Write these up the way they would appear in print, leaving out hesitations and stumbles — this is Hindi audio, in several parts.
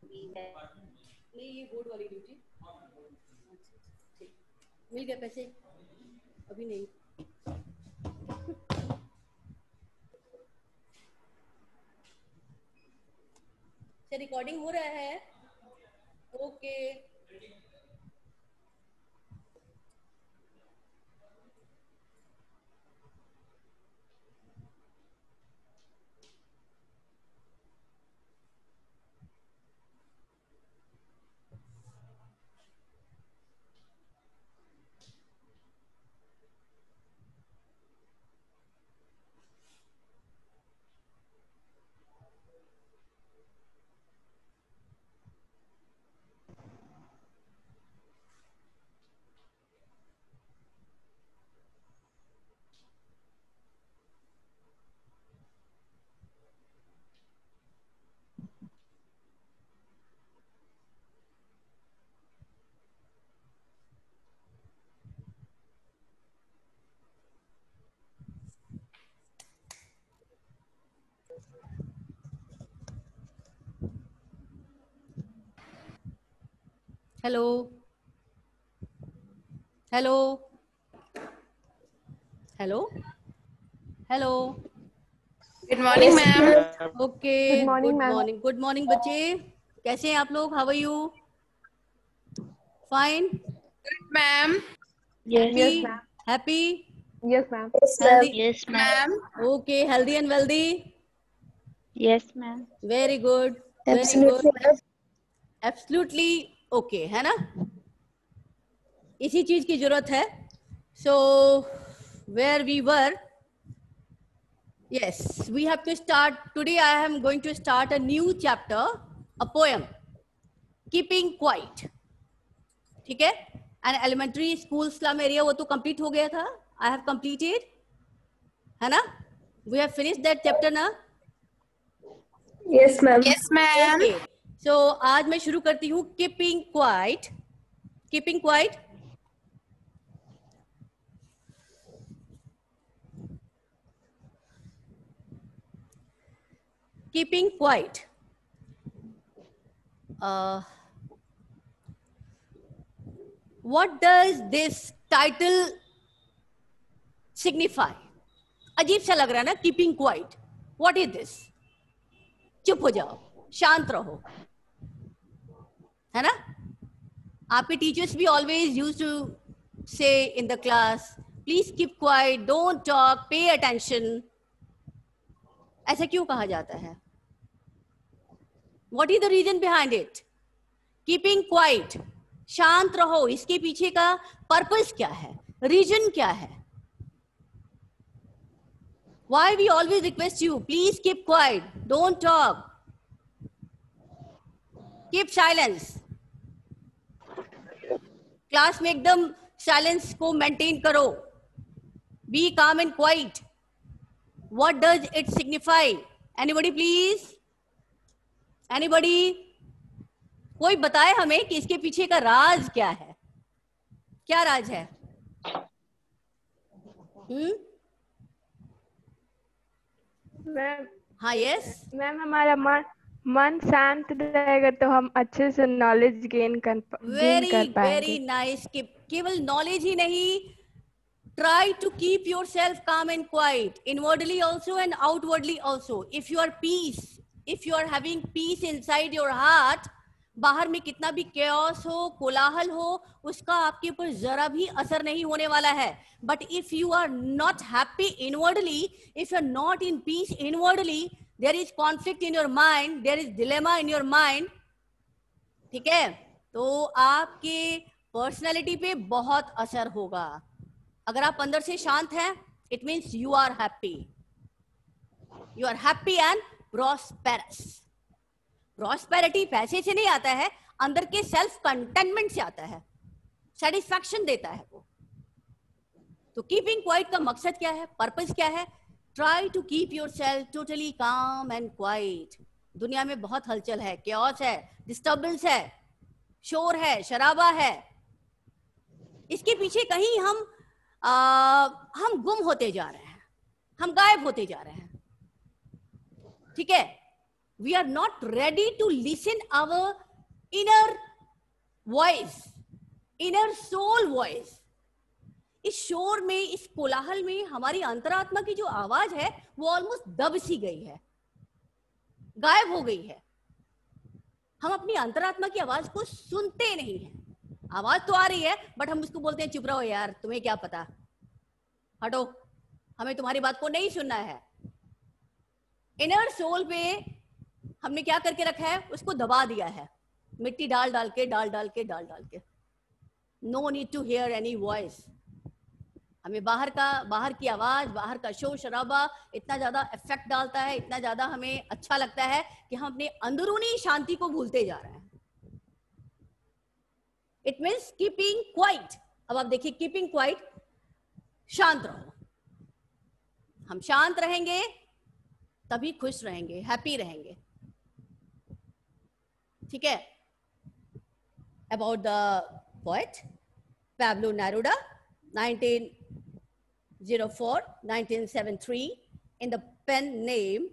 नहीं, ये बोर्ड वाली ड्यूटी। ठीक, मिल गया पैसे? अभी नहीं। अच्छा, रिकॉर्डिंग हो रहा है? Okay. Hello hello hello hello. Good morning ma'am. Okay, Good morning, good ma'am. Morning. Good morning बच्चे, कैसे हैं आप लोग? How are you? Fine ma'am. Yes, happy ma'am. Happy Yes, ma'am. Healthy? Yes, ma'am. Ma'am. Okay, healthy and wealthy? Yes, ma'am. Very good, very good, absolutely okay, है ना? इसी चीज की जरूरत है। So where we were, yes, we have to start today. I am going to start a new chapter, a poem, keeping quiet. ठीक है? And elementary school slum area वो तो कंप्लीट हो गया था। आई हैव कंप्लीटेड, है ना? We have finish that chapter ना? Yes, ma'am. Yes ma'am. Okay, so आज मैं शुरू करती हूँ keeping quiet. Keeping quiet, keeping quiet. What does this title signify? अजीब सा लग रहा है ना, keeping quiet. What is this? चुप हो जाओ, शांत रहो, है ना? आपके टीचर्स भी always use to say in the class, please keep quiet, don't talk, pay attention. ऐसा क्यों कहा जाता है? What is the reason behind it? Keeping quiet, शांत रहो, इसके पीछे का पर्पस क्या है, रीजन क्या है? Why we always request you, please keep quiet, don't talk, keep silence. Class में एकदम साइलेंस को मेंटेन करो, B calm and quite. What does it signify? Anybody please, anybody? कोई बताए हमें कि इसके पीछे का राज क्या है? क्या राज है? मैम, हाँ, यस। मैम हमारा मन शांत रहेगा तो हम अच्छे से नॉलेज गेन कर वेरी पाएंगे। नाइस। केवल नॉलेज ही नहीं, try to keep yourself calm and quiet, inwardly also and outwardly also. If you are peace, if you are having peace inside your heart, बाहर में कितना भी chaos हो, कोलाहल हो, उसका आपके ऊपर जरा भी असर नहीं होने वाला है। But if you are not happy inwardly, if you are not in peace inwardly, there is conflict in your mind, there is dilemma in your mind. ठीक है? तो आपके पर्सनालिटी पे बहुत असर होगा। अगर आप अंदर से शांत हैं, it means you are happy, you are happy and prosperous. Prosperity पैसे से नहीं आता है, अंदर के सेल्फ कंटेनमेंट से आता है, सेटिस्फैक्शन देता है वो। तो कीपिंग क्वाइट का मकसद क्या है, पर्पस क्या है? Try to keep yourself totally calm and quiet. दुनिया में बहुत हलचल है, chaos है, डिस्टर्बेंस है, शोर है, शराबा है। इसके पीछे कहीं हम गुम होते जा रहे हैं, हम गायब होते जा रहे हैं। ठीक है? We are not ready to listen our inner voice, inner soul voice. इस शोर में, इस कोलाहल में हमारी अंतरात्मा की जो आवाज है वो ऑलमोस्ट दब सी गई है, गायब हो गई है. हम अपनी अंतरात्मा की आवाज को सुनते नहीं हैं. आवाज तो आ रही है बट हम उसको बोलते हैं चुप रहो यार, तुम्हें क्या पता, हटो, हमें तुम्हारी बात को नहीं सुनना है. इनर सोल पे हमने क्या करके रखा है, उसको दबा दिया है, मिट्टी डाल डाल के डाल डाल के डाल डाल के. No need to hear any voice. हमें बाहर की आवाज, बाहर का शोर शराबा इतना ज्यादा इफेक्ट डालता है, इतना ज्यादा हमें अच्छा लगता है कि हम अपने अंदरूनी शांति को भूलते जा रहे हैं. It means keeping quiet. अब आप देखिए, कीपिंग क्वाइट, शांत रहो. हम शांत रहेंगे तभी खुश रहेंगे, हैप्पी रहेंगे. ठीक है. About the poet Pablo Neruda, 1904-1973, in the pen name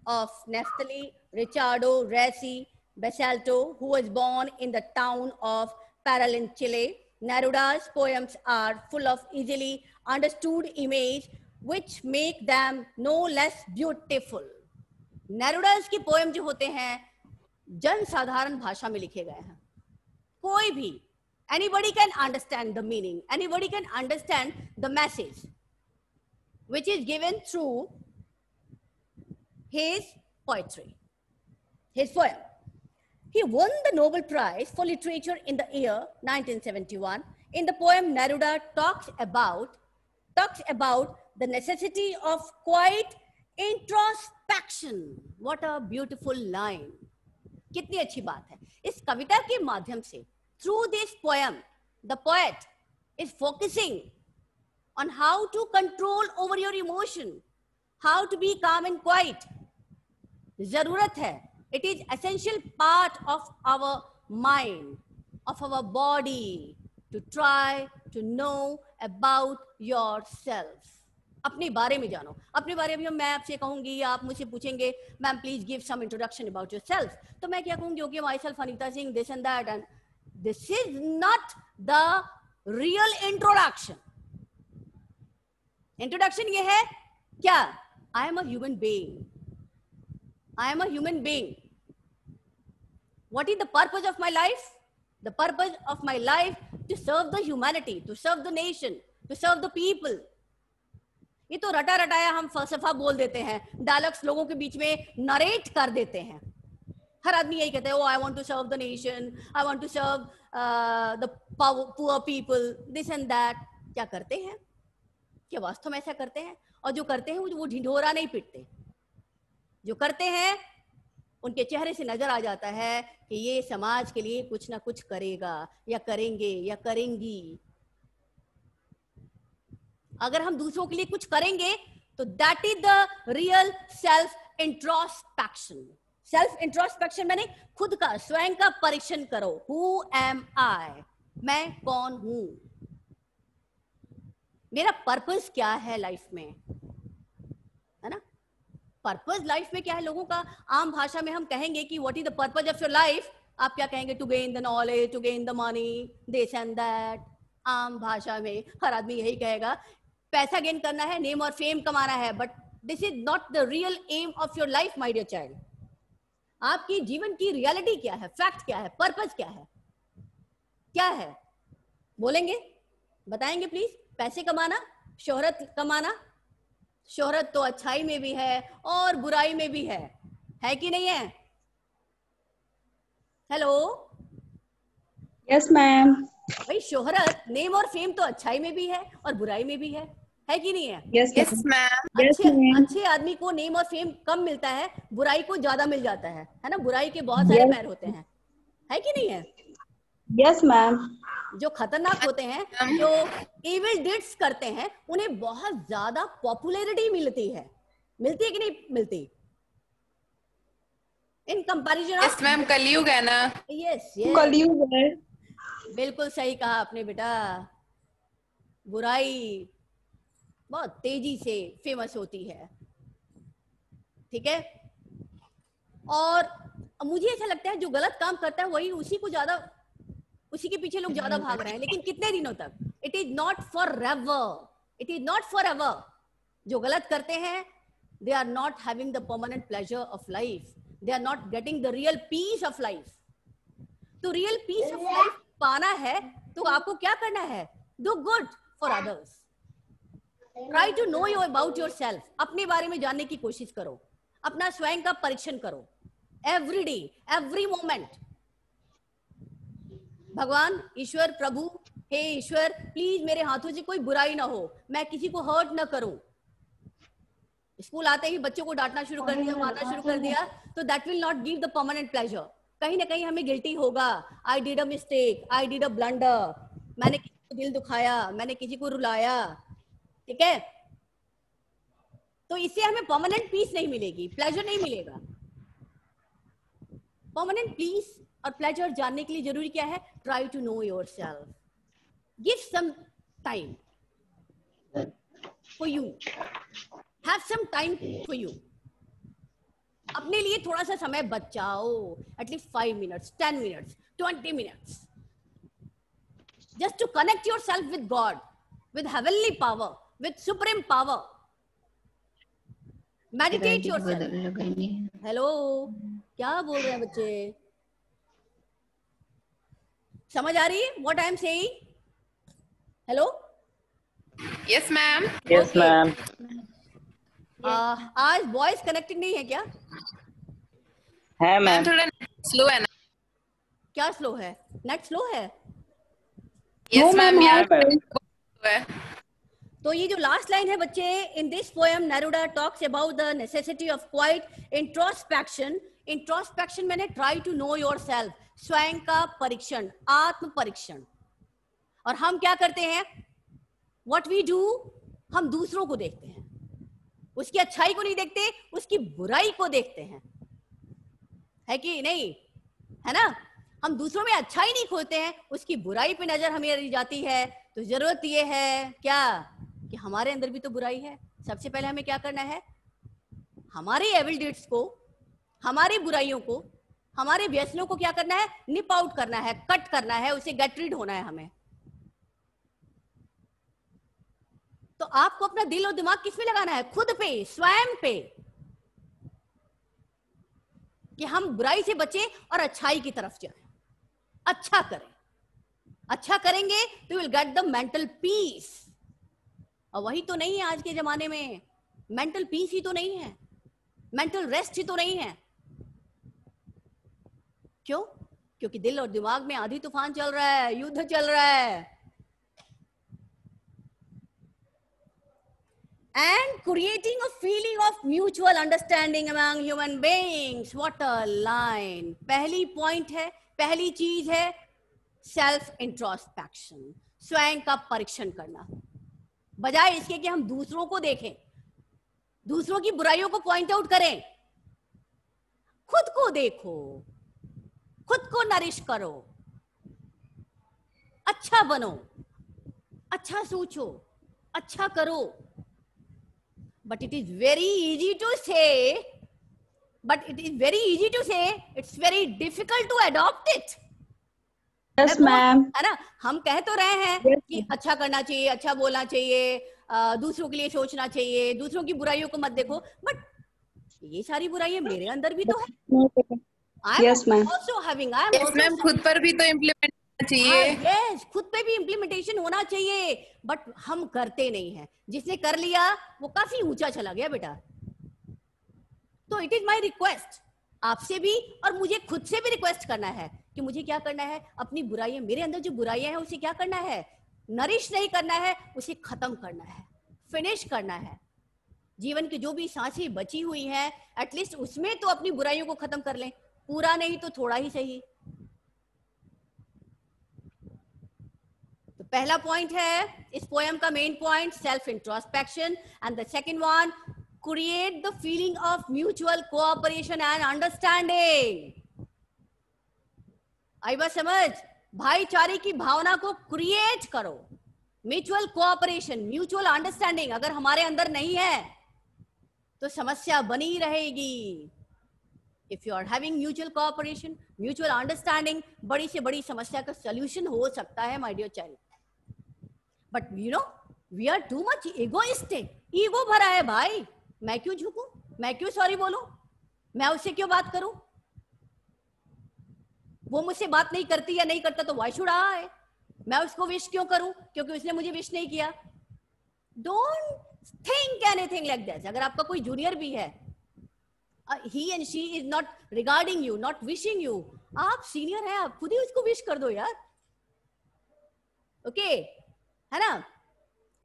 of Neftali Ricardo Resi Basalto, who was born in the town of Parral in Chile. Neruda's poems are full of easily understood image which make them no less beautiful. Neruda's की पोएम जो होते हैं जन साधारण भाषा में लिखे गए हैं. कोई भी, anybody can understand the meaning, anybody can understand the message which is given through his poetry, his poem. He won the Nobel Prize for Literature in the year 1971. In the poem, Neruda talks about the necessity of quiet introspection. What a beautiful line. कितनी अच्छी बात है. इस कविता के माध्यम से, through this poem, the poet is focusing on how to control over your emotion, how to be calm and quiet. जरूरत है. It is essential part of our mind, of our body, to try to know about yourself. अपने बारे में जानो. अपने बारे में मैं आपसे कहूंगी, आप मुझसे पूछेंगे, ma'am please give some introduction about yourself, तो मैं क्या कहूंगी, okay myself Anita Singh, this and that. And this is not the real introduction. Introduction ये है क्या? I am a human being. I am a human being. What is the purpose of my life? The purpose of my life to serve the humanity, to serve the nation, to serve the people. ये तो रटा रटाया हम फलसफा बोल देते हैं, डायलॉग्स लोगों के बीच में नरेट कर देते हैं. हर आदमी यही कहता है, I want to serve the nation, I want to serve the poor people, this and that. क्या करते हैं? क्या वास्तव में ऐसा करते हैं? और जो करते हैं वो ढिंढोरा नहीं पीटते. जो करते हैं उनके चेहरे से नजर आ जाता है कि ये समाज के लिए कुछ ना कुछ करेगा, या करेंगे, या करेंगी. अगर हम दूसरों के लिए कुछ करेंगे तो that is the real self introspection. Self introspection मैंने खुद का, स्वयं का परीक्षण करो. हु एम आई? मैं कौन हूं? मेरा पर्पस क्या है लाइफ में, है ना? पर्पस लाइफ में क्या है लोगों का? आम भाषा में हम कहेंगे कि what is the purpose of your life. आप क्या कहेंगे? To gain the knowledge, to gain the money, this and that. आम भाषा में हर आदमी यही कहेगा, पैसा गेन करना है, नेम और फेम कमाना है. But this is not the real aim of your life my dear child. आपकी जीवन की रियलिटी क्या है, फैक्ट क्या है, पर्पस क्या है, क्या है? बोलेंगे, बताएंगे प्लीज. पैसे कमाना, शोहरत कमाना. शोहरत तो अच्छाई में भी है और बुराई में भी है कि नहीं है? Hello, yes ma'am. भाई शोहरत, नेम और फेम तो अच्छाई में भी है और बुराई में भी है कि नहीं है? Yes ma'am. अच्छे आदमी को नेम और फेम कम मिलता है, बुराई को ज्यादा मिल जाता है ना? बुराई के बहुत सारे पैर होते हैं, है कि नहीं है? Yes ma'am. जो खतरनाक होते हैं, जो इविल डिड्स करते हैं, उन्हें बहुत ज्यादा पॉपुलैरिटी मिलती है. मिलती है कि नहीं मिलती? In comparison. यस मैम, कलयुग है ना. यस, कलयुग है. बिल्कुल सही कहा आपने बेटा. बुराई बहुत तेजी से फेमस होती है. ठीक है. और मुझे ऐसा लगता है जो गलत काम करता है वही उसी के पीछे लोग ज्यादा भाग रहे हैं, लेकिन कितने दिनों तक? It is not for ever, it is not for ever. जो गलत करते हैं they are not having the permanent pleasure of life, they are not getting the real peace of life. तो real peace of life पाना है तो आपको क्या करना है? Do good for others. Try to know you about yourself. अपने बारे में जानने की कोशिश करो, अपना स्वयं का परीक्षण करो, every day, every moment. भगवान ईश्वर प्रभु, हे ईश्वर प्लीज मेरे हाथों से कोई बुराई ना हो, मैं किसी को हर्ट ना करूं। स्कूल आते ही बच्चों को डांटना शुरू कर दिया, मारना शुरू कर दिया, तो that will not give the permanent pleasure. कहीं ना कहीं हमें गिल्टी होगा, I did a mistake, I did a blunder, मैंने किसी को दिल दुखाया, मैंने किसी को रुलाया, ठीक है? तो इससे हमें परमानेंट पीस नहीं मिलेगी, प्लेजर नहीं मिलेगा। परमानेंट पीस और प्लेजर जानने के लिए जरूरी क्या है? Try to know yourself, give some time for you, have some time for you. अपने लिए थोड़ा सा समय बचाओ, at least 5 minutes, 10 minutes, 20 minutes, just to connect yourself with God, with heavenly power, with supreme power. Meditate yourself. Hello, क्या बोल रहे हैं बच्चे? समझ आ रही है what I am saying? Hello? Yes, ma'am. Yes, ma'am. आज वॉइस कनेक्टेड नहीं है क्या? है मैम मैम। थोड़ा स्लो है ना? क्या स्लो है? नेट स्लो है? यस मैम, है यार मैम। slow है। तो ये जो लास्ट लाइन है बच्चे, in this poem Neruda talks about the necessity of quiet introspection. Introspection मैंने ट्राई टू नो योरसेल्फ, स्वयं का परीक्षण, आत्म परीक्षण। और हम क्या करते हैं? व्हाट वी डू, हम दूसरों को देखते हैं, उसकी अच्छाई को नहीं देखते, उसकी बुराई को देखते हैं, है कि नहीं? है ना? हम दूसरों में अच्छाई नहीं खोजते हैं, उसकी बुराई पे नजर हमें जाती है। तो जरूरत ये है क्या कि हमारे अंदर भी तो बुराई है। सबसे पहले हमें क्या करना है? हमारे एविल डीड्स को, हमारी बुराइयों को, हमारे व्यसनों को क्या करना है? निप आउट करना है, कट करना है, उसे गेट रीड होना है हमें। तो आपको अपना दिल और दिमाग किस में लगाना है? खुद पे, स्वयं पे, कि हम बुराई से बचें और अच्छाई की तरफ जाएं, अच्छा करें। अच्छा करेंगे तो will get the mental peace. और वही तो नहीं है आज के जमाने में, मेंटल पीस ही तो नहीं है, मेंटल रेस्ट ही तो नहीं है। क्यों? क्योंकि दिल और दिमाग में आंधी तूफान चल रहा है, युद्ध चल रहा है। And creating a feeling of mutual understanding among human beings. What a line. पहली पॉइंट है, पहली चीज है सेल्फ इंट्रोस्पेक्शन, स्वयं का परीक्षण करना। बजाय इसके कि हम दूसरों को देखें, दूसरों की बुराइयों को पॉइंट आउट करें, खुद को देखो, खुद को नरिश करो, अच्छा बनो, अच्छा सोचो, अच्छा करो। But it is very easy to say, it's very difficult to adopt it. Yes, ma'am. है ना? हम कह तो रहे हैं Yes, कि अच्छा करना चाहिए, अच्छा बोलना चाहिए, दूसरों के लिए सोचना चाहिए, दूसरों की बुराइयों को मत देखो, बट ये सारी बुराइयां मेरे अंदर भी तो है। Yes, ma'am. यस मैम, खुद पर भी तो इम्प्लीमेंट करना चाहिए। यस, खुद पे भी इम्प्लीमेंटेशन होना चाहिए, बट हम करते नहीं हैं। जिसने कर लिया वो काफी ऊंचा चला गया बेटा। तो इट इज माई रिक्वेस्ट आपसे भी, और मुझे खुद से भी रिक्वेस्ट करना है कि मुझे क्या करना है? अपनी बुराइयां, मेरे अंदर जो बुराइयां हैं उसे क्या करना है? नरिश नहीं करना है, उसे खत्म करना है, फिनिश करना है। जीवन की जो भी सांसें बची हुई हैं, एटलीस्ट उसमें तो अपनी बुराइयों को खत्म कर लें, पूरा नहीं तो थोड़ा ही सही। तो पहला पॉइंट है इस पोएम का main point, self introspection, and the second one, create the feeling of mutual cooperation and understanding. आई बात समझ? भाईचारे की भावना को क्रिएट करो। म्यूचुअल कोऑपरेशन, म्यूचुअल अंडरस्टैंडिंग अगर हमारे अंदर नहीं है तो समस्या बनी रहेगी। If you are having mutual cooperation, mutual understanding, बड़ी से बड़ी समस्या का सोल्यूशन हो सकता है my dear child. But you know we are too much egoistic. Ego भरा है भाई. मैं क्यों झुकूं, मैं क्यों सॉरी बोलूं, मैं उससे क्यों बात करूं, वो मुझसे बात नहीं करती या नहीं करता तो व्हाई शुड आई, मैं उसको विश क्यों करूं क्योंकि उसने मुझे विश नहीं किया. Don't think anything like this. अगर आपका कोई जूनियर भी है, he and she is not regarding you, not wishing you, आप सीनियर हैं, आप खुद ही उसको विश कर दो यार. ओके है ना,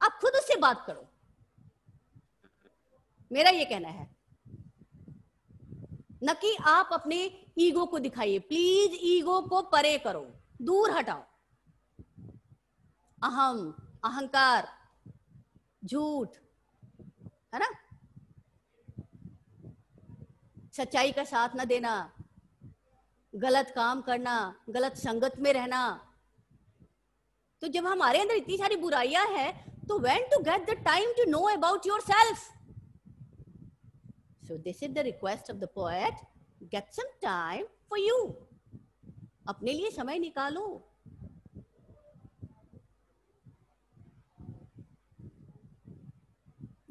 आप खुद उससे बात करो. मेरा ये कहना है, न कि आप अपने ईगो को दिखाइए. प्लीज ईगो को परे करो, दूर हटाओ. अहम, अहंकार, झूठ, है ना, सच्चाई का साथ न देना, गलत काम करना, गलत संगत में रहना. तो जब हमारे अंदर इतनी सारी बुराइयां हैं, तो when to get the time to know about yourself? So this is the request of the poet. Get some time for you. अपने लिए समय निकालो.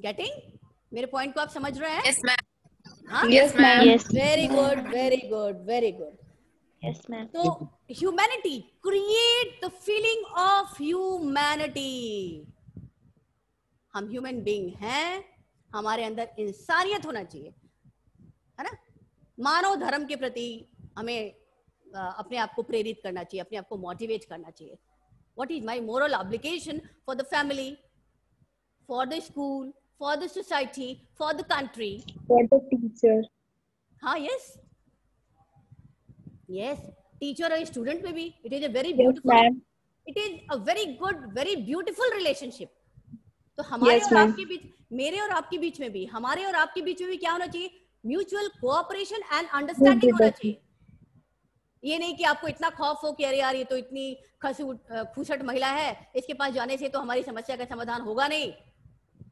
Getting? मेरे पॉइंट को आप समझ रहे हैं? Yes, ma'am. हाँ? Yes, ma'am. Yes. Very good, very good, very good. Yes, ma'am. तो humanity, create the feeling of humanity. हम ह्यूमन बीइंग हैं, हमारे अंदर इंसानियत होना चाहिए, है ना. मानव धर्म के प्रति हमें अपने आप को प्रेरित करना चाहिए, अपने आप को मोटिवेट करना चाहिए. What is my moral obligation for the family, for the school, for the society, for the country, For the teacher. हाँ. यस यस, टीचर और स्टूडेंट में भी it is a very Yes, beautiful, ma'am. It is a very good, very beautiful relationship. तो हमारे Yes, और ma'am. आपके बीच, मेरे और आपके बीच में भी, हमारे और आपके बीच में भी क्या होना चाहिए? म्यूचुअल कोऑपरेशन एंड अंडरस्टैंडिंग होना चाहिए. ये नहीं कि आपको इतना खौफ हो कि अरे यार ये तो इतनी खूसट महिला है, इसके पास जाने से तो हमारी समस्या का समाधान होगा नहीं,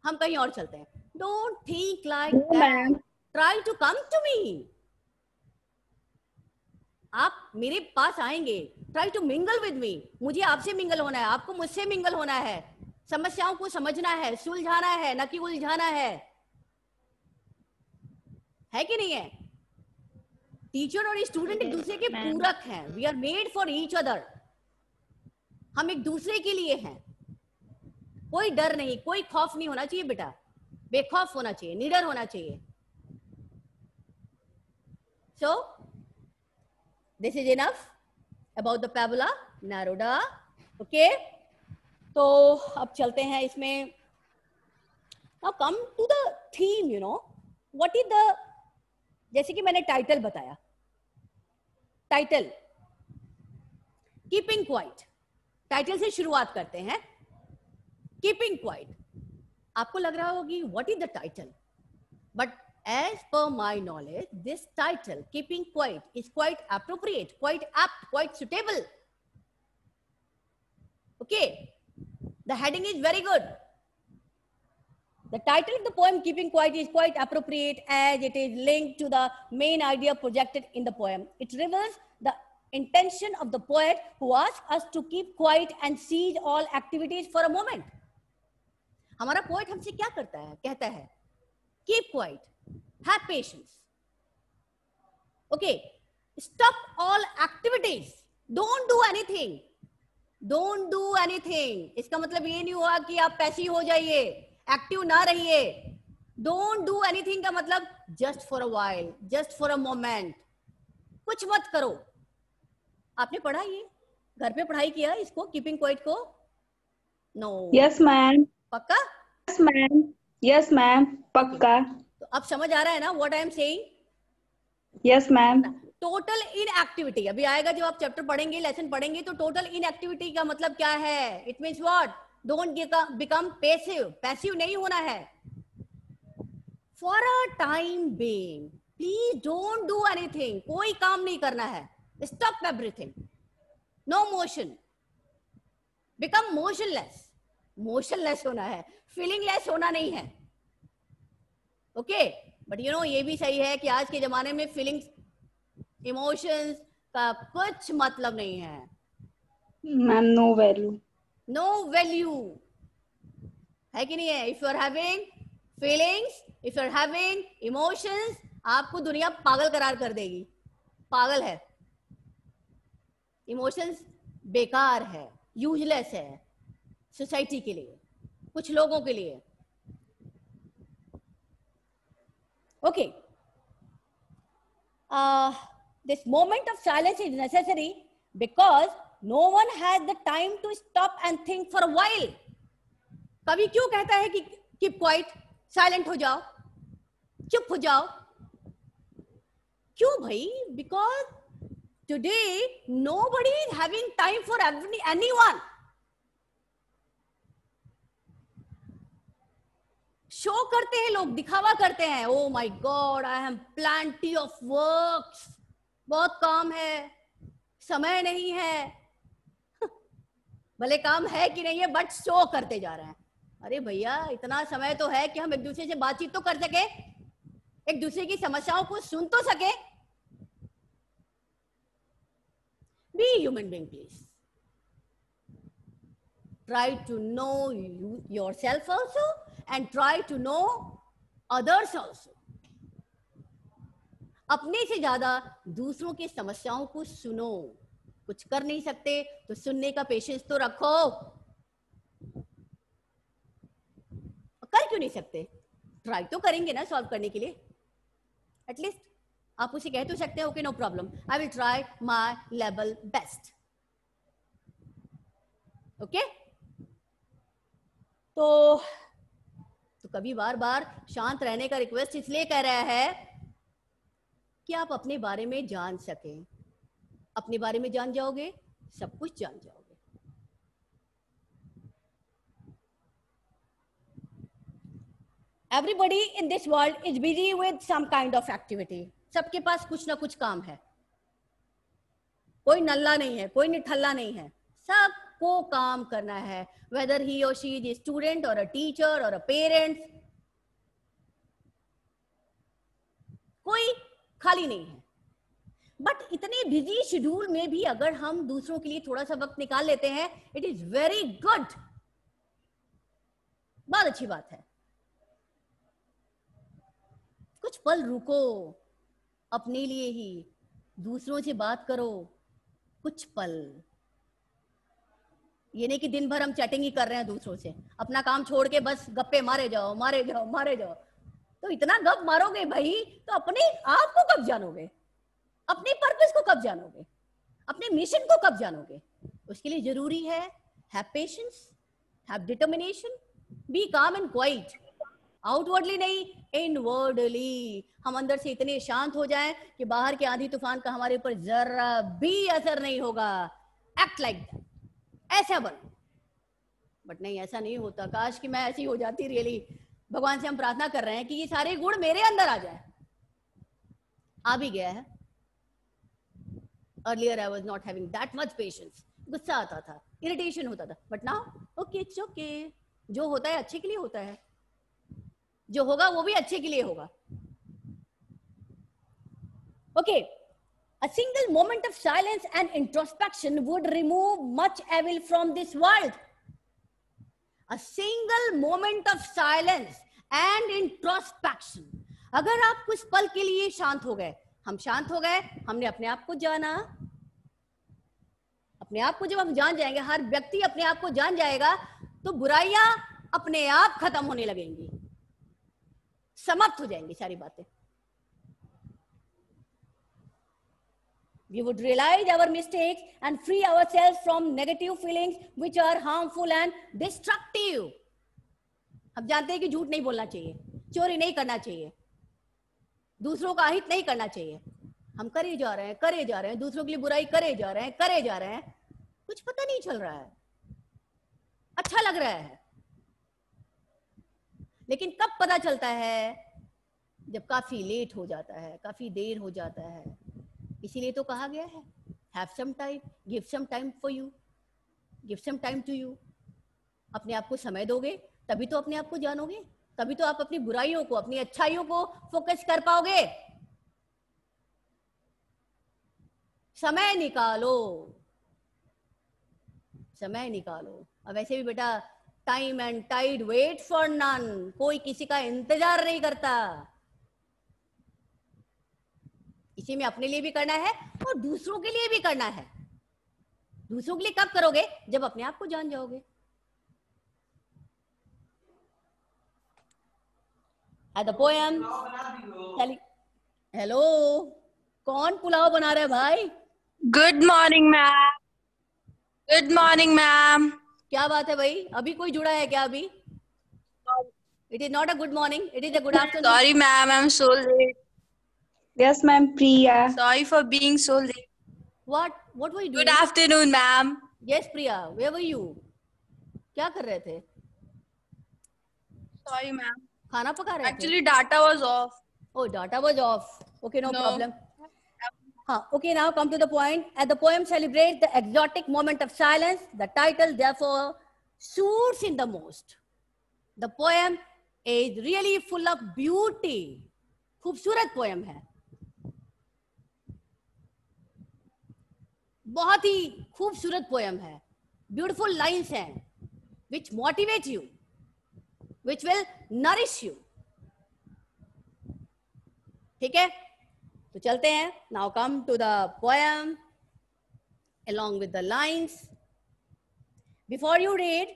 हम कहीं और चलते हैं. Don't think like No, that. ma'am. Try to come to me. आप मेरे पास आएंगे, try to mingle with me. मुझे आपसे मिंगल होना है, आपको मुझसे मिंगल होना है. समस्याओं को समझना है, सुलझाना है, न कि उलझाना है कि नहीं है? टीचर और स्टूडेंट एक दूसरे के Ma'am. पूरक हैं. We are made for each other. हम एक दूसरे के लिए हैं. कोई डर नहीं, कोई खौफ नहीं होना चाहिए बेटा. बेखौफ होना चाहिए, निडर होना चाहिए. So this is enough about the Pabula Neruda. Okay, तो अब चलते हैं इसमें. Now come to the theme, you know, what is the, जैसे कि मैंने टाइटल बताया, टाइटल कीपिंग क्वाइट. टाइटल से शुरुआत करते हैं. Keeping quiet. आपको लग रहा होगी what is the title, but as per my knowledge, this title, keeping quiet, is quite appropriate, quite apt, quite suitable. Okay, the heading is very good. The title of the poem, Keeping Quiet, is quite appropriate as it is linked to the main idea projected in the poem. It reveals the intention of the poet who asks us to keep quiet and cease all activities for a moment. हमारा poet हमसे क्या करता है? कहता है, keep quiet. Have patience. Okay, stop all activities. Don't do anything. Don't do anything. इसका मतलब ये नहीं हुआ कि आप पैसिव हो जाइए, एक्टिव ना रहिए. Don't do anything का मतलब just for a while, just for a moment. कुछ मत करो. आपने पढ़ा ये? घर पे पढ़ाई किया इसको, कीपिंग क्वाइट को? No. Yes, ma'am. पक्का? Yes, ma'am. Yes, ma'am. पक्का. तो अब समझ आ रहा है ना what I am saying? Yes, ma'am. Total inactivity. अभी आएगा जब आप चैप्टर पढ़ेंगे, लेसन पढ़ेंगे, तो टोटल इनएक्टिविटी का मतलब क्या है? It means what? Don't become passive. Passive नहीं होना है. For a time being please don't do anything. कोई काम नहीं करना है. Stop everything. No motion. Become motionless. Motionless होना है, फीलिंगलेस होना नहीं है. ओके, बट यू नो ये भी सही है कि आज के जमाने में फीलिंग्स इमोशंस का कुछ मतलब नहीं है. Ma'am no value. No value है कि नहीं है? If you are having feelings, if you are having emotions, आपको दुनिया पागल करार कर देगी. पागल है. इमोशंस बेकार है, यूजलेस है सोसाइटी के लिए, कुछ लोगों के लिए. Okay, this moment of silence is necessary because no one has the time to stop and think for a while. कवि क्यों कहता है कि keep quiet, silent हो जाओ, चुप हो जाओ? क्यों भाई? Because today nobody is having time for anyone. Show करते हैं लोग, दिखावा करते हैं. Oh my God, I have plenty of works, बहुत काम है, समय नहीं है. भले काम है कि नहीं है, बट शो करते जा रहे हैं. अरे भैया, इतना समय तो है कि हम एक दूसरे से बातचीत तो कर सके, एक दूसरे की समस्याओं को सुन तो सके. Be human being please. Try to know yourself also and try to know others also. अपने से ज्यादा दूसरों की समस्याओं को सुनो. कुछ कर नहीं सकते तो सुनने का पेशेंस तो रखो. कर क्यों नहीं सकते? ट्राई तो करेंगे ना सॉल्व करने के लिए. एटलीस्ट आप उसे कह तो सकते हो कि no problem, I will try my level best. Okay, तो कभी बार बार शांत रहने का रिक्वेस्ट इसलिए कर रहा है कि आप अपने बारे में जान सकें. अपने बारे में जान जाओगे, सब कुछ जान जाओगे. Everybody in this world is busy with some kind of activity. सबके पास कुछ ना कुछ काम है. कोई नल्ला नहीं है, कोई निठल्ला नहीं है. सबको काम करना है, whether he or she is a student or a teacher or a parent. कोई खाली नहीं है. बट इतने बिजी शेड्यूल में भी अगर हम दूसरों के लिए थोड़ा सा वक्त निकाल लेते हैं, इट इज वेरी गुड. बहुत अच्छी बात है. कुछ पल रुको, अपने लिए ही दूसरों से बात करो. कुछ पल. ये नहीं कि दिन भर हम चैटिंग ही कर रहे हैं दूसरों से, अपना काम छोड़ के बस गप्पे मारे जाओ, मारे जाओ, मारे जाओ. तो इतना गप मारोगे भाई तो अपने आप को कब जानोगे? अपने पर्पस को कब जानोगे? अपने मिशन को कब जानोगे? उसके लिए जरूरी है have patience, have determination, be calm and quiet. Outwardly नहीं, इनवर्डली. हम अंदर से इतने शांत हो जाएं कि बाहर के आंधी तूफान का हमारे ऊपर जरा भी असर नहीं होगा. Act like that. ऐसा बनो. बट नहीं, ऐसा नहीं होता. काश कि मैं ऐसी हो जाती. रियली भगवान से हम प्रार्थना कर रहे हैं कि ये सारे गुण मेरे अंदर आ जाए. आ भी गया है. Earlier I was not having that much patience. गुस्सा आता था, इरिटेशन होता था. But now okay, it's okay. जो होता है अच्छे के लिए होता है. जो होगा वो भी अच्छे के लिए होगा. Okay, a single moment of silence and introspection would remove much evil from this world. A single moment of silence and introspection. अगर आप कुछ पल के लिए शांत हो गए, हम शांत हो गए, हमने अपने आप को जाना. अपने आप को जब हम जान जाएंगे, हर व्यक्ति अपने आप को जान जाएगा, तो बुराइयां अपने आप खत्म होने लगेंगी, समाप्त हो जाएंगी सारी बातें. We would realize our mistakes and free ourselves from negative feelings which are harmful and destructive. हम जानते हैं कि झूठ नहीं बोलना चाहिए, चोरी नहीं करना चाहिए, दूसरों का अहित नहीं करना चाहिए. हम करे जा रहे हैं, दूसरों के लिए बुराई करे जा रहे हैं. कुछ पता नहीं चल रहा है, अच्छा लग रहा है, लेकिन कब पता चलता है? जब काफी लेट हो जाता है, काफी देर हो जाता है. इसीलिए तो कहा गया है have some time, give some time for you, give some time to you. अपने आप को समय दोगे तभी तो अपने आप को जानोगे, तभी तो आप अपनी बुराइयों को, अपनी अच्छाइयों को फोकस कर पाओगे. समय निकालो, समय निकालो। अब वैसे भी बेटा time and tide wait for none, कोई किसी का इंतजार नहीं करता। इसी में अपने लिए भी करना है और दूसरों के लिए भी करना है। दूसरों के लिए कब करोगे? जब अपने आप को जान जाओगे। At the poem, हेलो, कौन पुलाव बना रहा है भाई? Good morning, ma'am. Good morning, ma'am. क्या बात है भाई, अभी कोई जुड़ा है क्या? अभी it is not a good morning, it is a good afternoon. Sorry, ma'am. I'm so late. Yes, ma'am. Priya. Sorry for being so late. what were you Good doing? afternoon, ma'am. Yes, Priya, where were you? क्या कर रहे थे? Sorry, ma'am. खाना पका रहे थे? Actually, data was off. Oh, data was off. Okay, no No. problem. Okay, now come to the point. As the poem celebrates the exotic moment of silence, the title therefore suits in the most. The poem is really full of beauty. खूबसूरत poem है, बहुत ही खूबसूरत poem है. Beautiful lines हैं, which motivate you, which will nourish you. ठीक है, तो चलते हैं. Now come to the poem along with the lines. Before you read,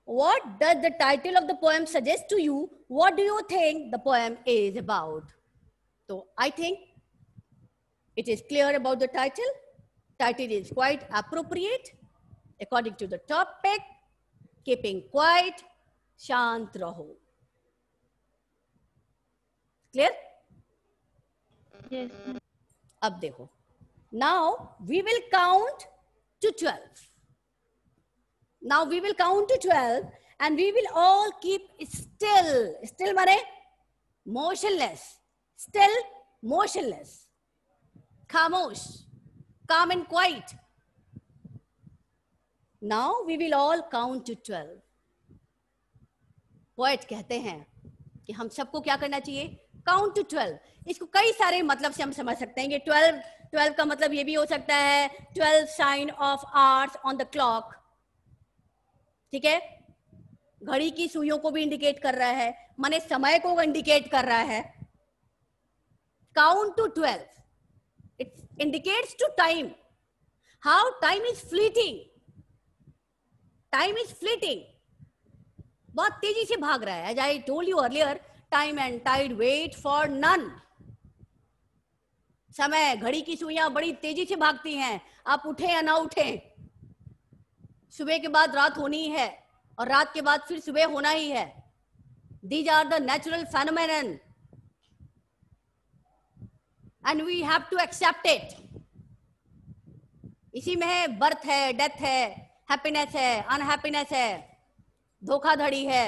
what does the title of the poem suggest to you? What do you think the poem is about? So I think it is clear about the title. Title is quite appropriate according to the topic, keeping quiet, शांत रहो. Clear? Yes, ma'am. अब देखो, now we will count to 12. Now we will count to 12 and we will all keep still. Still माने motionless. Still motionless. खामोश, calm and quiet. Now we will all count to 12. Poet कहते हैं कि हम सबको क्या करना चाहिए? Count to 12. इसको कई सारे मतलब से हम समझ सकते हैं कि 12 का मतलब ये भी हो सकता है 12 sign of hours on the clock. ठीक है, घड़ी की सुइयों को भी इंडिकेट कर रहा है, माने समय को इंडिकेट कर रहा है. Count to 12, it indicates to time, how time is fleeting. Time is fleeting, बहुत तेजी से भाग रहा है. As I told you earlier, time and tide wait for none. समय, घड़ी की सुइयां बड़ी तेजी से भागती हैं, आप उठे या ना उठे. सुबह के बाद रात होनी है और रात के बाद फिर सुबह होना ही है. These are the natural phenomenon and we have to accept it. इसी में है बर्थ है, डेथ है, हैप्पीनेस है, अनहैप्पीनेस है, धोखाधड़ी है,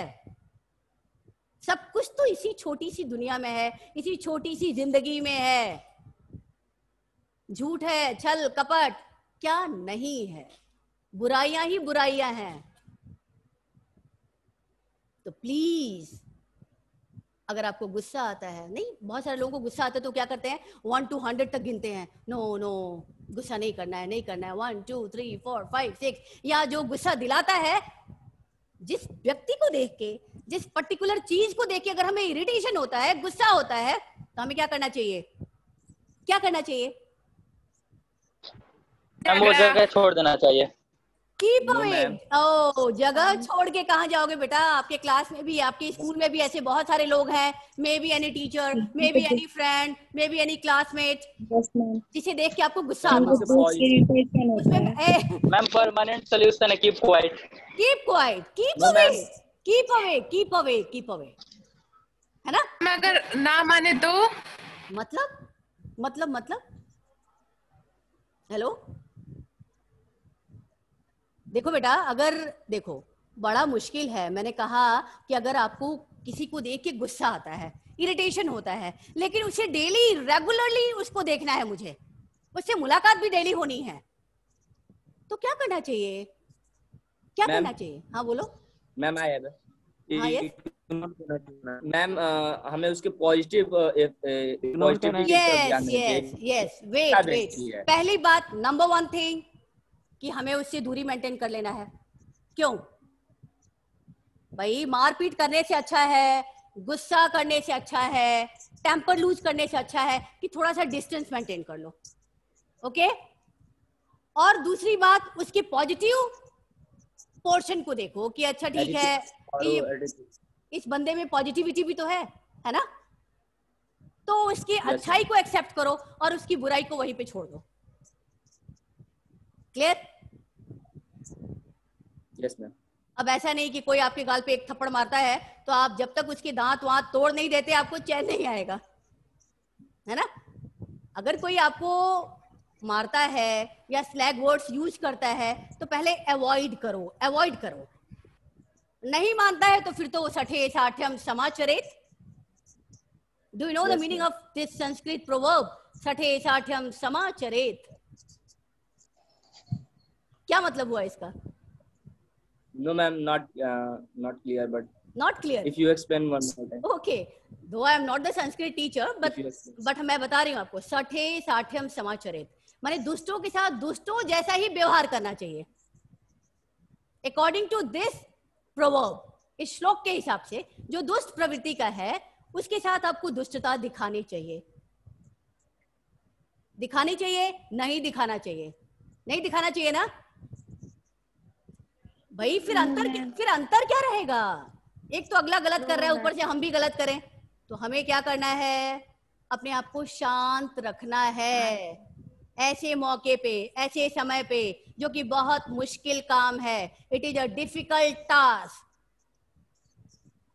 सब कुछ तो इसी छोटी सी दुनिया में है, इसी छोटी सी जिंदगी में है. झूठ है, छल कपट क्या नहीं है, बुराइयां ही बुराइयां हैं. तो प्लीज, अगर आपको गुस्सा आता है, नहीं बहुत सारे लोगों को गुस्सा आता है तो क्या करते हैं 1 to 100 तक गिनते हैं. नो, गुस्सा नहीं करना है, नहीं करना है. 1 2 3 4 5 6. या जो गुस्सा दिलाता है, जिस व्यक्ति को देख के, जिस पर्टिकुलर चीज को देख के अगर हमें इरिटेशन होता है, गुस्सा होता है, तो हमें क्या करना चाहिए? क्या करना चाहिए? वो जगह छोड़ देना चाहिए. Keep away. ओ, जगह छोड़ के कहाँ जाओगे बेटा? आपके क्लास में भी, आपके स्कूल में भी ऐसे बहुत सारे लोग हैं. May be any teacher, may be any friend, may be any classmate, जिसे देख के आपको गुस्सा आता है. मैम परमानेंट सोल्यूशन है keep quiet. Keep quiet, keep away, keep away, keep away, keep away, है ना? अगर ना माने तो मतलब हेलो, देखो बेटा, अगर देखो बड़ा मुश्किल है. मैंने कहा कि अगर आपको किसी को देख के गुस्सा आता है, इरिटेशन होता है, लेकिन उसे डेली रेगुलरली उसको देखना है, मुझे उससे मुलाकात भी डेली होनी है, तो क्या करना चाहिए? क्या करना चाहिए? हाँ बोलो. मैम आई हैव हाँ, yes. मैम हमें उसके positive positivity yes yes yes, wait wait, पहली बात, नंबर वन थिंग कि हमें उससे दूरी मेंटेन कर लेना है। क्यों भाई? मारपीट करने से अच्छा है, गुस्सा करने से अच्छा है, टेम्पर लूज करने से अच्छा है कि थोड़ा सा डिस्टेंस मेंटेन कर लो। ओके? और दूसरी बात, उसके पॉजिटिव पोर्शन को देखो कि अच्छा ठीक है, इस बंदे में पॉजिटिविटी भी तो है ना? तो उसकी अच्छाई को एक्सेप्ट करो और उसकी बुराई को वहीं पे छोड़ दो। क्लियर? Yes ma'am. अब ऐसा नहीं कि कोई आपके गाल पे एक थप्पड़ मारता है तो आप जब तक उसके दांत वांत तोड़ नहीं देते आपको चैन नहीं आएगा, है ना? अगर कोई आपको मारता है या स्लैग वर्ड्स यूज करता है तो पहले अवॉइड करो, अवॉइड करो। नहीं मानता है तो फिर तो सठे साठ्यम समाचरेत। Do you know the meaning of this Sanskrit proverb, सठे साठ्यम समाचरेत? क्या मतलब हुआ इसका? No ma'am, not clear, but Not clear. if you explain one more time. Okay, though I am not the Sanskrit teacher, but मैं बता रही हूँ आपको, सठे साठ्यम समाचरेत माने दुष्टों के साथ दुष्टों जैसा ही व्यवहार करना चाहिए। According to this proverb, इस श्लोक के हिसाब से जो दुष्ट प्रवृत्ति का है उसके साथ आपको दुष्टता दिखानी चाहिए। दिखानी चाहिए, नहीं दिखाना चाहिए, नहीं दिखाना चाहिए ना भाई? फिर अंतर क्या रहेगा? एक तो अगला गलत कर रहा है, ऊपर से हम भी गलत करें, तो हमें क्या करना है? अपने आप को शांत रखना है ऐसे मौके पे, ऐसे समय पे जो कि बहुत मुश्किल काम है। It is a difficult task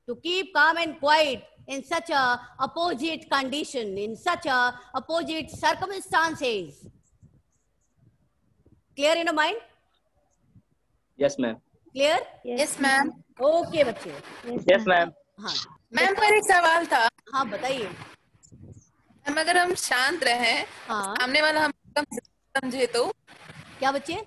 to keep calm and quiet in such a opposite condition, in such a opposite circumstances. Clear in your mind? Yes ma'am. Clear? Yes ma'am. Okay बच्चे। Yes ma'am. हाँ मैम पर एक सवाल था। हाँ बताइए। मैम अगर हम शांत रहें, हाँ सामने वाला हम कम समझे तो? क्या बच्चे?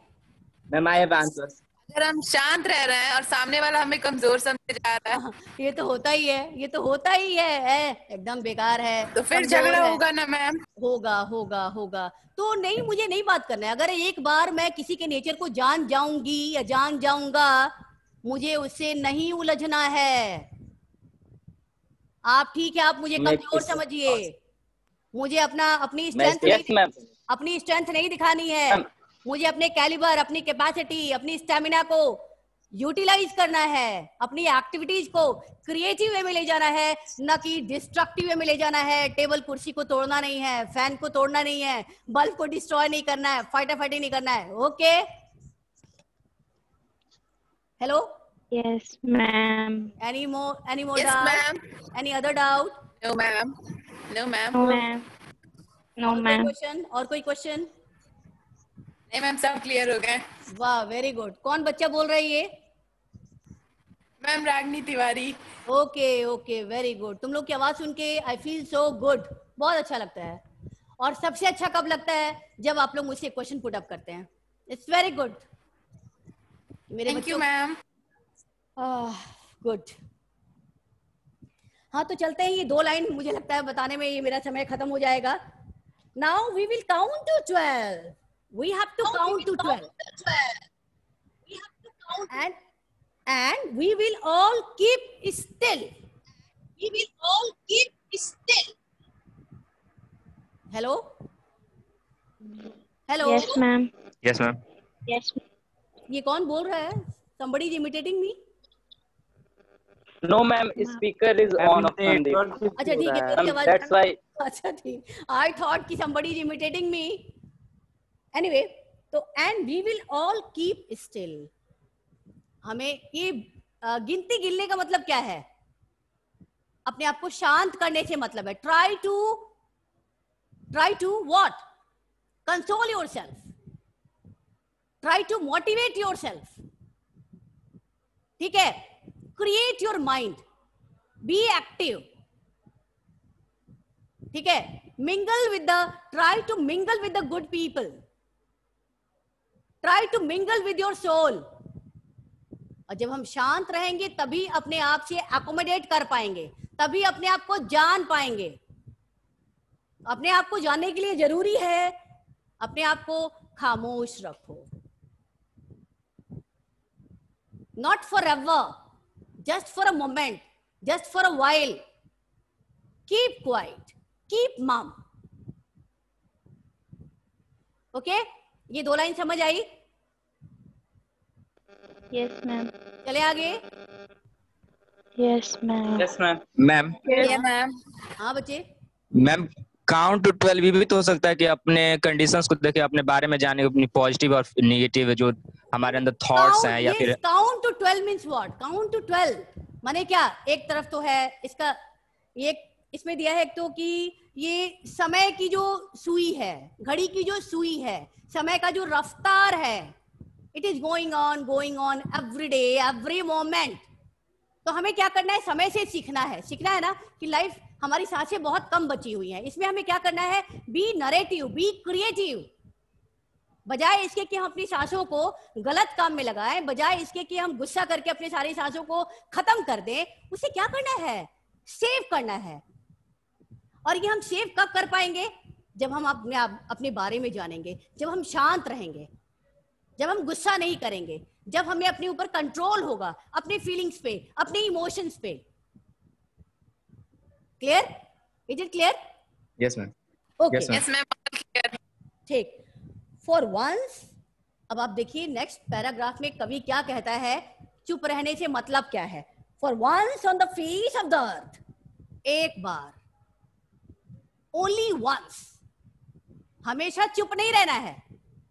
Ma'am, I have answers. अगर हम शांत रह रहे हैं और सामने वाला हमें कमजोर समझे जा रहा है, ये तो होता ही है, ये तो होता ही है, एकदम बेकार है तो फिर कमजोर झगड़ा है। होगा ना मैम? होगा होगा होगा। तो नहीं, मुझे नहीं बात करना है। अगर एक बार मैं किसी के नेचर को जान जाऊंगी या जान जाऊंगा, मुझे उससे नहीं उलझना है। आप ठीक है, आप मुझे कमजोर समझिए, मुझे अपनी स्ट्रेंथ नहीं दिखानी है। मुझे अपने कैलिबर, अपनी कैपेसिटी, अपनी स्टेमिना को यूटिलाइज करना है, अपनी एक्टिविटीज को क्रिएटिव वे में ले जाना है, न कि डिस्ट्रक्टिव वे में ले जाना है। टेबल कुर्सी को तोड़ना नहीं है, फैन को तोड़ना नहीं है, बल्ब को डिस्ट्रॉय नहीं करना है, फाइटिंग नहीं करना है। Okay? Hello? Yes, ma'am. Any more Yes, doubt? ma'am. Any other doubt? No ma'am. No ma'am. No, ma'am. No, ma'am. और कोई क्वेश्चन? नहीं मैम, सब क्लियर हो गए। वाह, वेरी गुड। कौन बच्चा बोल रही है? Ma'am Ragini Tiwari. Okay okay, very good. तुम लोग की आवाज सुन के आई फील सो गुड, बहुत अच्छा लगता है। और सबसे अच्छा कब लगता है? जब आप लोग मुझसे क्वेश्चन पुट अप करते हैं। इट्स वेरी गुड मेरे थैंक यू मैम। गुड। हाँ तो चलते हैं, ये 2 लाइन मुझे लगता है बताने में ये मेरा समय खत्म हो जाएगा। Now we will count to 12. We have to count to 12. And we will all keep still. We will all keep still. Hello? Hello? Yes, ma'am. Yes, ma'am. Yes. ये कौन बोल रहा है? Somebody is imitating me? No ma'am, speaker is on of Sandeep. अच्छा ठीक है, तेरी आवाज। That's why. अच्छा ठीक। I thought कि somebody is imitating me. Anyway, तो and we will all keep still. हमें ये गिनती गिनने का मतलब क्या है? अपने आप को शांत करने से मतलब है try to what? Console yourself. Try to motivate yourself. ठीक है? Create your mind. Be active. ठीक है? Try to mingle with the good people. Try to mingle with your soul. और जब हम शांत रहेंगे तभी अपने आप से एकोमोडेट कर पाएंगे, तभी अपने आप को जान पाएंगे। अपने आप को जानने के लिए जरूरी है अपने आप को खामोश रखो। Not for ever, just for a moment, just for a while, keep quiet, keep मम। ओके, ये 2 लाइन समझ आई? Yes, ma'am. चले आगे। Yes, ma'am. Yes, ma'am. Ma'am हाँ बच्चे, मैम काउंट टू 12 भी तो हो सकता है कि अपने कंडीशंस को देखे, अपने बारे में जाने, अपनी पॉजिटिव और नेगेटिव जो हमारे अंदर थॉट्स हैं, या फिर count to 12 means what? Count to 12 माने क्या? एक तरफ तो है इसका, ये इसमें दिया है एक तो कि ये समय की जो सुई है, घड़ी की जो सुई है, समय का जो रफ्तार है, it is going on every day, every moment. तो हमें क्या करना है? समय से सीखना है। सीखना है ना कि लाइफ, हमारी सांसें बहुत कम बची हुई हैं, इसमें हमें क्या करना है? Be narrative, be creative. बजाय इसके कि हम अपनी सांसों को गलत काम में लगाएं, बजाय इसके कि हम गुस्सा करके अपनी सारी सांसों को खत्म कर दें, उसे क्या करना है? सेव करना है। और ये हम सेव कब कर पाएंगे? जब हम अपने बारे में जानेंगे, जब हम शांत रहेंगे, जब हम गुस्सा नहीं करेंगे, जब हमें अपने ऊपर कंट्रोल होगा, अपने फीलिंग्स पे, अपने इमोशंस पे। Clear? Is it clear? Yes ma'am. Okay, yes ma'am. ठीक। फॉर वंस, अब आप देखिए नेक्स्ट पैराग्राफ में कवि क्या कहता है, चुप रहने से मतलब क्या है? For once on the face of the earth, एक बार, ओनली वंस। हमेशा चुप नहीं रहना है,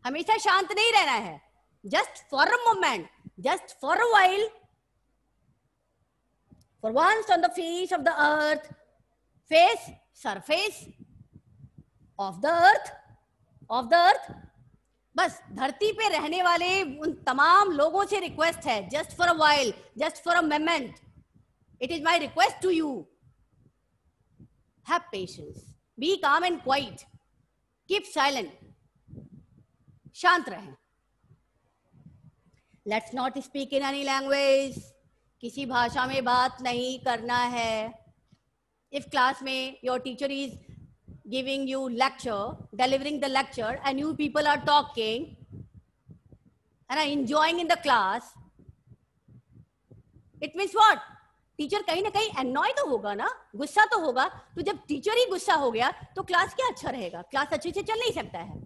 हमेशा शांत नहीं रहना है। Just for a moment, just for a while, for once on the face of the earth, face surface of the earth, of the earth. बस धरती पे रहने वाले उन तमाम लोगों से रिक्वेस्ट है, just for a while, just for a moment, it is my request to you, have patience, be calm and quiet, keep silent, शांत रहें। Let's not speak in any language, किसी भाषा में बात नहीं करना है। इफ क्लास में your teacher is giving you lecture, delivering the lecture, and you people are talking and are enjoying in the class, it means what? Teacher कहीं ना कहीं annoy तो होगा ना, गुस्सा तो होगा। तो जब टीचर ही गुस्सा हो गया तो क्लास क्या अच्छा रहेगा? क्लास अच्छे से चल नहीं सकता है।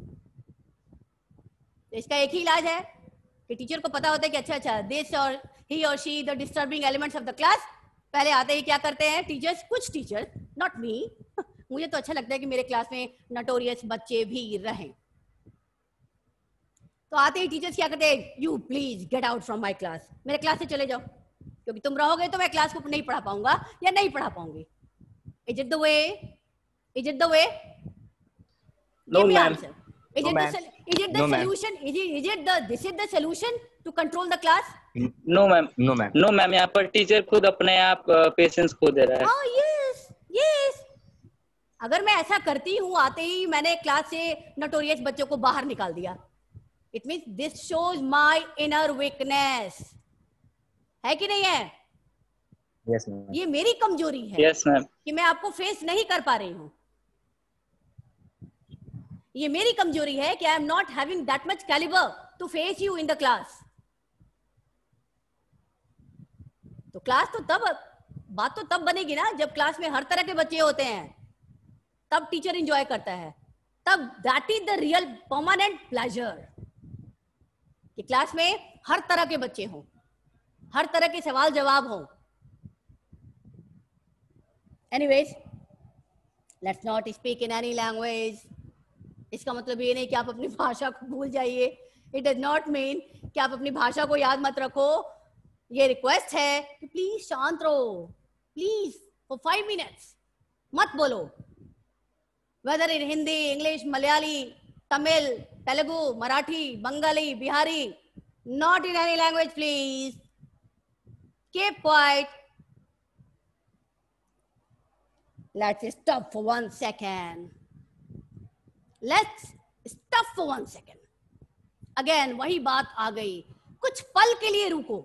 तो इसका एक ही इलाज है कि टीचर को पता होता है कि अच्छा दिस और ही और she the disturbing elements of the class. पहले आते ही क्या करते हैं टीचर्स, कुछ टीचर्स, नॉट मी, मुझे तो अच्छा लगता है कि मेरे क्लास में नटोरियस बच्चे भी रहें। तो आते ही टीचर्स क्या करते हैं? You please get out from my class, मेरे क्लास से चले जाओ, क्योंकि तुम रहोगे तो मैं क्लास को नहीं पढ़ा पाऊंगा या नहीं पढ़ा पाऊंगी। Is it the way? Is it the way? No, ma'am. Is it the solution? Is it this is the solution to control the class? No, ma'am. No ma'am. No, ma'am. यहाँ पर टीचर खुद अपने आप पेशेंस खो दे रहा है। हाँ, yes, yes. अगर मैं ऐसा करती हूँ, आते ही मैंने क्लास से नटोरियस बच्चों को बाहर निकाल दिया, it means this shows my inner weakness, है कि नहीं है? Yes ma'am. ये मेरी कमजोरी है। Yes, ma'am. कि मैं आपको फेस नहीं कर पा रही हूँ। ये मेरी कमजोरी है कि I am not having that much calibre to face you in the class. तो क्लास तो तब, बात तो तब बनेगी ना जब क्लास में हर तरह के बच्चे होते हैं, तब टीचर एंजॉय करता है, तब that is the real permanent pleasure कि क्लास में हर तरह के बच्चे हों, हर तरह के सवाल जवाब हों। Anyways, let's not speak in any language. इसका मतलब ये नहीं कि आप अपनी भाषा को भूल जाइए। इट डज नॉट मीन कि आप अपनी भाषा को याद मत रखो। ये रिक्वेस्ट है कि प्लीज शांत रहो, प्लीज फॉर 5 मिनट्स मत बोलो। Whether in Hindi, English, Malayali, Tamil, Telugu, Marathi, Bengali, Bihari, not in any language, please. Keep quiet. Let's stop for 1 second. Let's stop for 1 second. Again, वही बात आ गई, कुछ पल के लिए रुको।